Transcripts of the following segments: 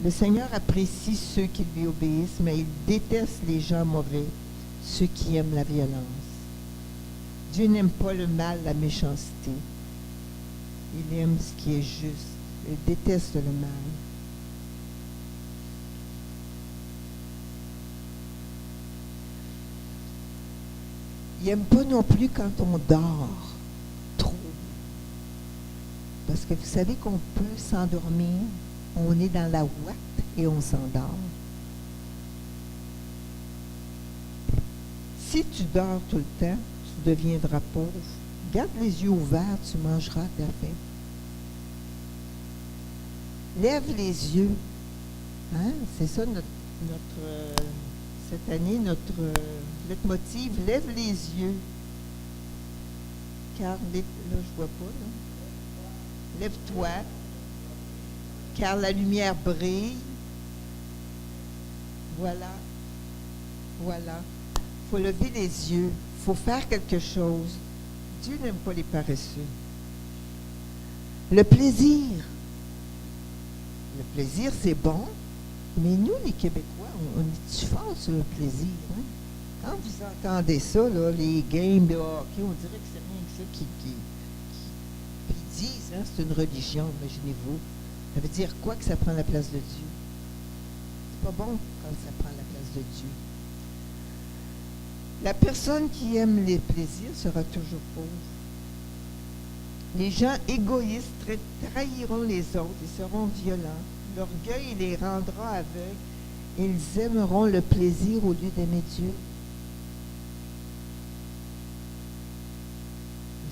Le Seigneur apprécie ceux qui lui obéissent, mais il déteste les gens mauvais, ceux qui aiment la violence. Dieu n'aime pas le mal, la méchanceté. Il aime ce qui est juste. Il déteste le mal. Il n'aime pas non plus quand on dort trop. Parce que vous savez qu'on peut s'endormir, on est dans la ouate et on s'endort. Si tu dors tout le temps, tu deviendras pauvre. Garde les yeux ouverts, tu mangeras ta faim. Lève les yeux. Hein? C'est ça cette année, notre leitmotiv. Lève les yeux. Car, là, je vois pas, là. Lève-toi. Car la lumière brille. Voilà. Voilà. Il faut lever les yeux. Il faut faire quelque chose. Dieu n'aime pas les paresseux. Le plaisir. Le plaisir, c'est bon, mais nous, les Québécois, on est-tu fort sur le plaisir? Hein? Quand vous entendez ça, là, les games de hockey, on dirait que c'est rien que ça qui ils disent, hein, c'est une religion, imaginez-vous. Ça veut dire quoi que ça prend la place de Dieu? C'est pas bon quand ça prend la place de Dieu. La personne qui aime les plaisirs sera toujours pauvre. Les gens égoïstes trahiront les autres et seront violents. L'orgueil les rendra aveugles et ils aimeront le plaisir au lieu d'aimer Dieu.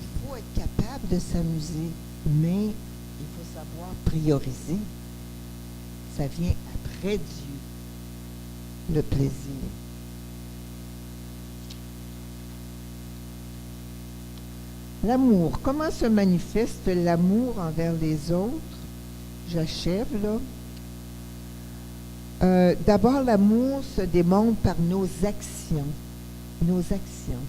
Il faut être capable de s'amuser, mais il faut savoir prioriser. Ça vient après Dieu, le plaisir. L'amour. Comment se manifeste l'amour envers les autres? J'achève, là. D'abord, l'amour se démontre par nos actions. Nos actions.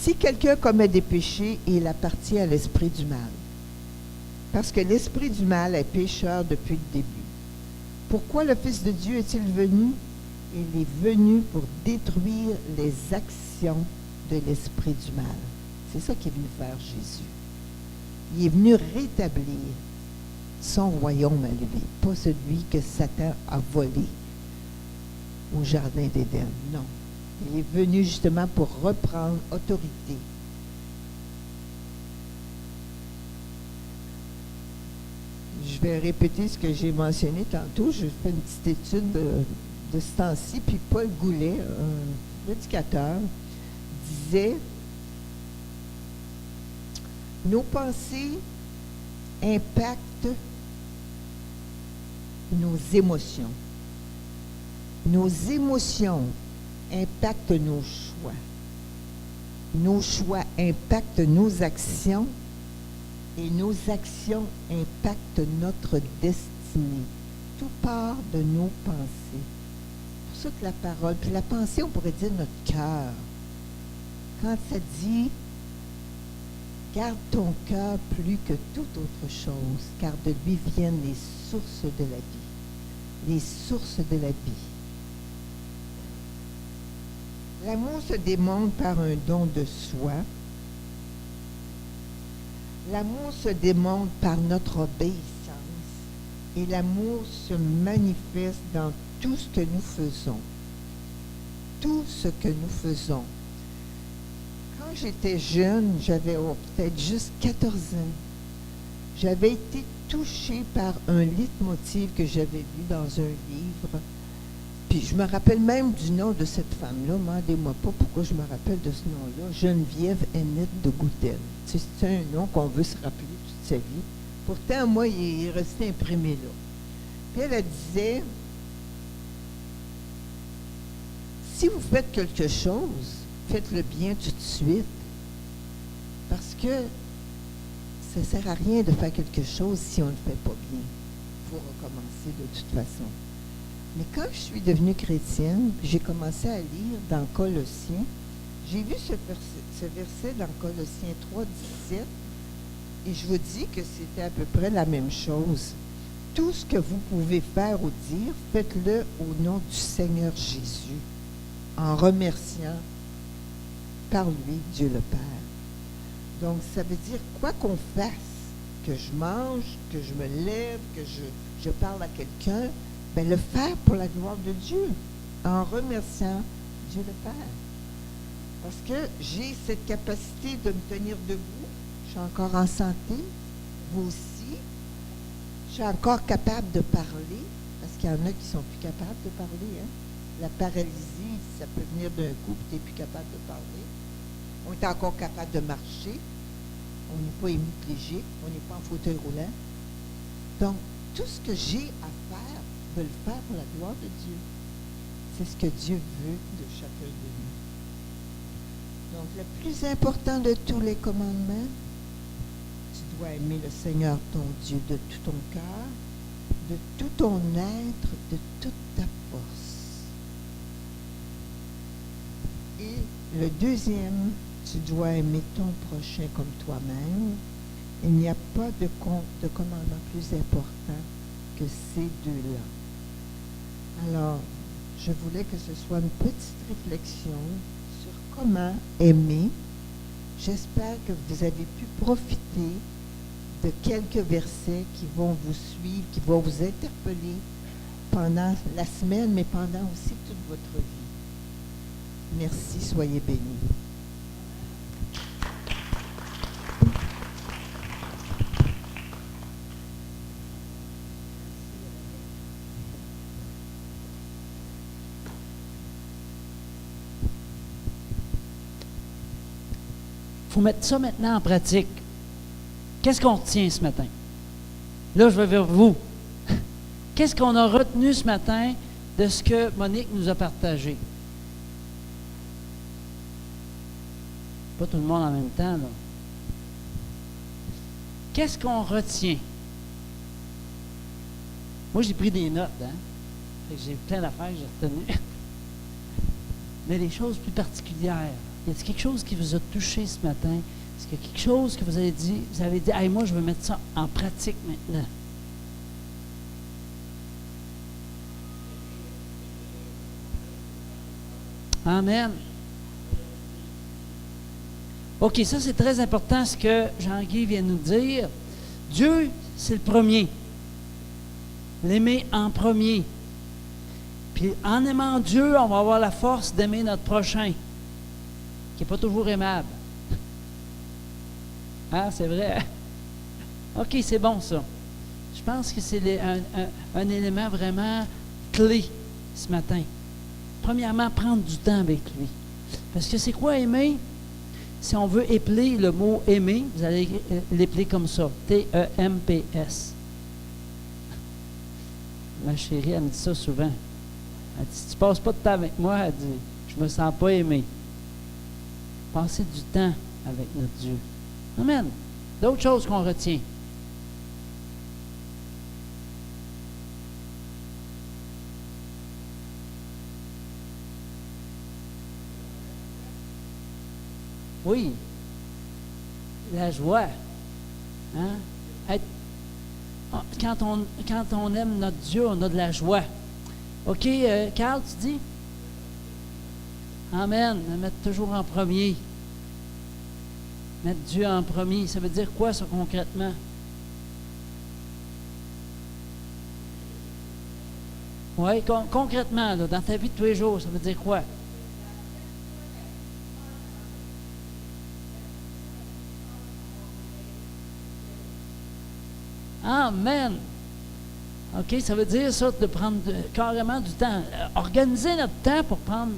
Si quelqu'un commet des péchés, il appartient à l'esprit du mal. Parce que l'esprit du mal est pécheur depuis le début. Pourquoi le Fils de Dieu est-il venu? Il est venu pour détruire les actions de l'esprit du mal. C'est ça qu'est venu faire Jésus. Il est venu rétablir son royaume à lui, pas celui que Satan a volé au jardin d'Éden. Non. Il est venu justement pour reprendre autorité. Je vais répéter ce que j'ai mentionné tantôt. Je fais une petite étude de ce temps-ci, puis Paul Goulet, un éducateur, disait: nos pensées impactent nos émotions. Nos émotions impactent nos choix. Nos choix impactent nos actions et nos actions impactent notre destinée. Tout part de nos pensées. C'est pour ça que la parole, puis la pensée, on pourrait dire notre cœur. Quand ça dit garde ton cœur plus que toute autre chose, car de lui viennent les sources de la vie. Les sources de la vie. L'amour se démontre par un don de soi. L'amour se démontre par notre obéissance. Et l'amour se manifeste dans tout ce que nous faisons. Tout ce que nous faisons. Quand j'étais jeune, j'avais peut-être juste 14 ans, j'avais été touchée par un leitmotiv que j'avais lu dans un livre. Puis je me rappelle même du nom de cette femme-là. Demandez-moi pas pourquoi je me rappelle de ce nom-là. Geneviève Annette de Goutel. C'est un nom qu'on veut se rappeler toute sa vie. Pourtant, moi, il est resté imprimé là. Puis elle disait, si vous faites quelque chose, faites-le bien tout de suite. Parce que ça ne sert à rien de faire quelque chose si on ne le fait pas bien. Il faut recommencer de toute façon. Mais quand je suis devenue chrétienne, j'ai commencé à lire dans Colossiens, j'ai vu ce verset dans Colossiens 3, 17, et je vous dis que c'était à peu près la même chose. tout ce que vous pouvez faire ou dire, faites-le au nom du Seigneur Jésus, en remerciant par lui Dieu le Père. Donc, ça veut dire, quoi qu'on fasse, que je mange, que je me lève, que je parle à quelqu'un, bien, le faire pour la gloire de Dieu, en remerciant Dieu le Père. Parce que j'ai cette capacité de me tenir debout, je suis encore en santé, vous aussi, je suis encore capable de parler, parce qu'il y en a qui sont plus capables de parler. Hein? La paralysie, ça peut venir d'un coup, puis tu n'es plus capable de parler. On est encore capable de marcher. On n'est pas hémiplégique, on n'est pas en fauteuil roulant. Donc, tout ce que j'ai à faire, je veux le faire pour la gloire de Dieu. C'est ce que Dieu veut de chacun de nous. Donc, le plus important de tous les commandements, tu dois aimer le Seigneur ton Dieu de tout ton cœur, de tout ton être, de toute ta force. Et le deuxième, tu dois aimer ton prochain comme toi-même. Il n'y a pas de commandement plus important que ces deux-là. Alors, je voulais que ce soit une petite réflexion sur comment aimer. J'espère que vous avez pu profiter de quelques versets qui vont vous suivre, qui vont vous interpeller pendant la semaine, mais pendant aussi toute votre vie. Merci, soyez bénis. Il faut mettre ça maintenant en pratique. Qu'est-ce qu'on retient ce matin? Là, je vais vers vous. Qu'est-ce qu'on a retenu ce matin de ce que Monique nous a partagé? Pas tout le monde en même temps, là. Qu'est-ce qu'on retient? Moi, j'ai pris des notes, hein? Fait que j'ai plein d'affaires que j'ai retenues. Mais les choses plus particulières. Y a-t-il quelque chose qui vous a touché ce matin? Est-ce qu'il y a quelque chose que vous avez dit, hey, moi, je veux mettre ça en pratique maintenant? Amen. OK, ça, c'est très important ce que Jean-Guy vient de nous dire. Dieu, c'est le premier. L'aimer en premier. Puis, en aimant Dieu, on va avoir la force d'aimer notre prochain, qui n'est pas toujours aimable. Ah, c'est vrai. OK, c'est bon, ça. Je pense que c'est un élément vraiment clé ce matin. Premièrement, prendre du temps avec lui. Parce que c'est quoi aimer? Si on veut épeler le mot aimer, vous allez l'épeler comme ça. T-E-M-P-S. Ma chérie, elle me dit ça souvent. Elle dit, si tu ne passes pas de temps avec moi, elle dit, je me sens pas aimé. Passer du temps avec notre Dieu. Amen. D'autres choses qu'on retient. Oui. La joie. Hein? Quand on aime notre Dieu, on a de la joie. OK, Carl, tu dis? Amen. Le mettre toujours en premier. Mettre Dieu en premier. Ça veut dire quoi, ça, concrètement? Oui, concrètement, là, dans ta vie de tous les jours, ça veut dire quoi? Amen. OK, ça veut dire ça, de prendre carrément du temps. Organiser notre temps pour prendre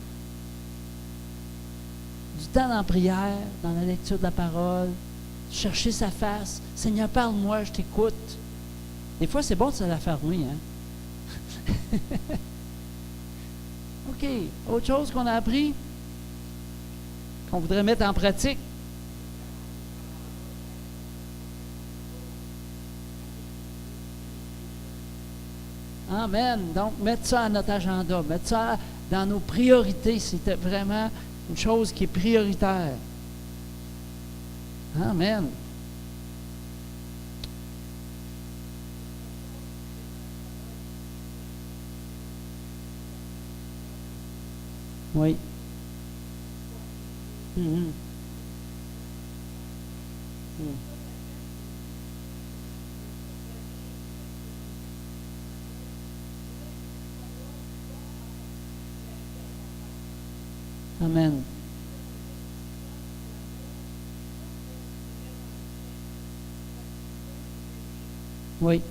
du temps dans la prière, dans la lecture de la parole, chercher sa face. Seigneur, parle-moi, je t'écoute. Des fois, c'est bon de se la fermer, hein? OK, autre chose qu'on a appris, qu'on voudrait mettre en pratique. Amen. Donc, mettre ça à notre agenda, mettre ça dans nos priorités, c'était vraiment une chose qui est prioritaire. Amen. Oui. Mhm. Mhm. Amen. Oui.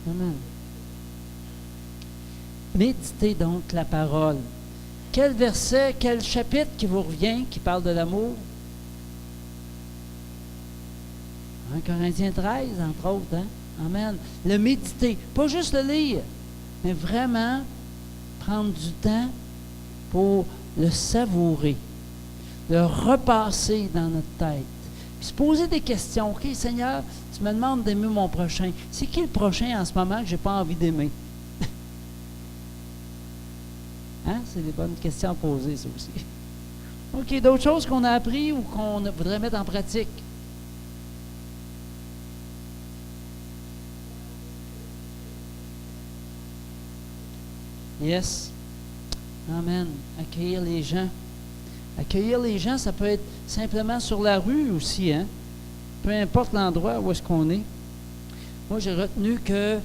Amen. Méditez donc la parole. Quel verset, quel chapitre qui vous revient, qui parle de l'amour? 1 Corinthiens 13, entre autres. Hein? Amen. Le méditer, pas juste le lire, mais vraiment prendre du temps pour le savourer, le repasser dans notre tête. Puis se poser des questions. OK, Seigneur, tu me demandes d'aimer mon prochain. C'est qui le prochain en ce moment que je n'ai pas envie d'aimer? Hein? C'est des bonnes questions à poser, ça aussi. OK, d'autres choses qu'on a appris ou qu'on voudrait mettre en pratique? Yes. Amen. Accueillir les gens. Accueillir les gens, ça peut être simplement sur la rue aussi, hein? Peu importe l'endroit où est-ce qu'on est. Moi, j'ai retenu que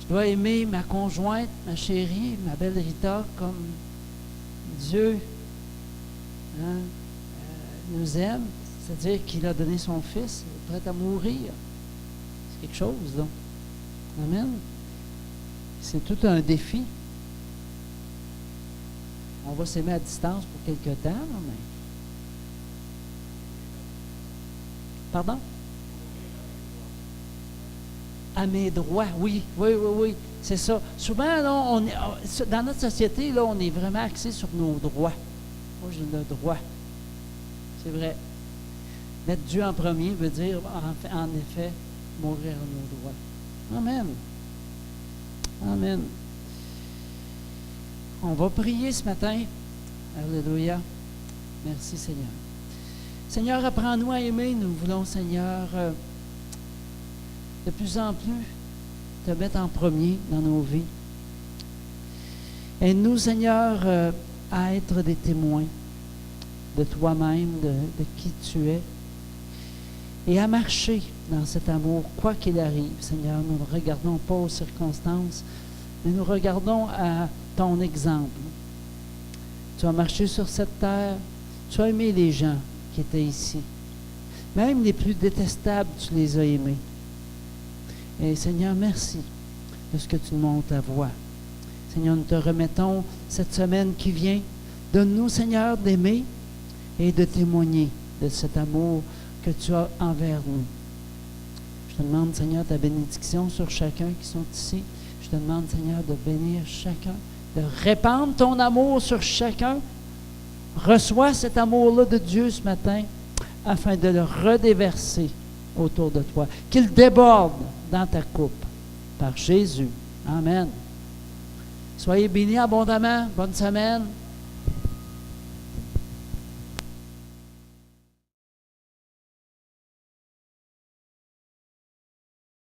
je dois aimer ma conjointe, ma chérie, ma belle Rita, comme Dieu nous aime. C'est-à-dire qu'il a donné son Fils, prêt à mourir. C'est quelque chose, là. Amen. C'est tout un défi. On va s'aimer à distance pour quelque temps, là, mais... Pardon? À mes droits, oui, c'est ça. Souvent, là, dans notre société, là, on est vraiment axé sur nos droits. Moi, j'ai le droit. C'est vrai. Mettre Dieu en premier veut dire, en effet, mourir à nos droits. Amen. Amen. On va prier ce matin. Alléluia. Merci, Seigneur. Seigneur, apprends-nous à aimer. Nous voulons, Seigneur, de plus en plus te mettre en premier dans nos vies. Aide-nous, Seigneur, à être des témoins de toi-même, de qui tu es, et à marcher dans cet amour, quoi qu'il arrive. Seigneur, nous ne regardons pas aux circonstances, mais nous regardons à ton exemple. Tu as marché sur cette terre, tu as aimé les gens qui étaient ici. Même les plus détestables, tu les as aimés. Et Seigneur, merci de ce que tu nous montres ta voie. Seigneur, nous te remettons cette semaine qui vient. Donne-nous, Seigneur, d'aimer et de témoigner de cet amour que tu as envers nous. Je te demande, Seigneur, ta bénédiction sur chacun qui sont ici. Je te demande, Seigneur, de bénir chacun, de répandre ton amour sur chacun. Reçois cet amour-là de Dieu ce matin afin de le redéverser autour de toi. Qu'il déborde dans ta coupe par Jésus. Amen. Soyez bénis abondamment. Bonne semaine.